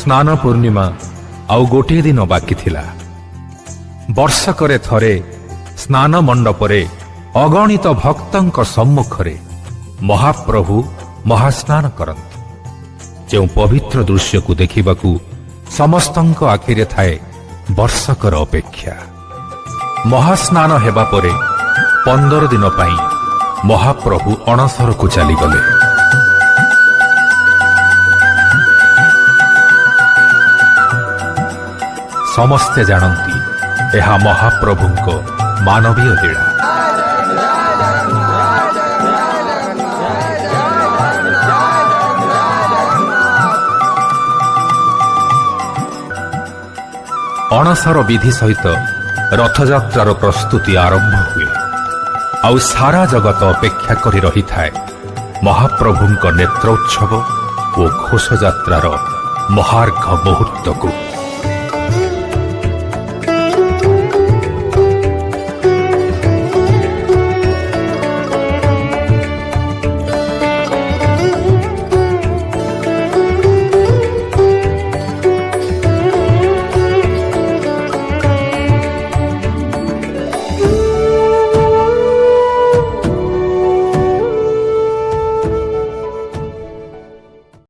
ସ୍ନାନ ପୂର୍ଣ୍ଣିମା ଆଉ ଗୋଟିଏ ଦିନ ବାକି ଥିଲା। ବର୍ଷକରେ ଥରେ ସ୍ନାନ ମଣ୍ଡପରେ ଅଗଣିତ ଭକ୍ତଙ୍କ ସମ୍ମୁଖରେ ମହାପ୍ରଭୁ ମହାସ୍ନାନ କରନ୍ତି। ଯେଉଁ ପବିତ୍ର ଦୃଶ୍ୟକୁ ଦେଖିବାକୁ ସମସ୍ତଙ୍କ ଆଖିରେ ଥାଏ ବର୍ଷକର ଅପେକ୍ଷା। ମହାସ୍ନାନ ହେବା ପରେ 15 ଦିନ ପାଇଁ ମହାପ୍ରଭୁ ଅଣସରକୁ ଚାଲିଗଲେ। ସମସ୍ତେ ଜାଣନ୍ତି ଏହା ମହାପ୍ରଭୁଙ୍କ ମାନବୀୟ ଲୀଳା। ଅଣସର ବିଧି ସହିତ ରଥଯାତ୍ରାର ପ୍ରସ୍ତୁତି ଆରମ୍ଭ ହୁଏ। ଆଉ ସାରା ଜଗତ ଅପେକ୍ଷା କରି ରହିଥାଏ ମହାପ୍ରଭୁଙ୍କ ନେତ୍ରୋତ୍ସବ ଓ ଘୋଷଯାତ୍ରାର ମହାର୍ଘ ମୁହୂର୍ତ୍ତକୁ।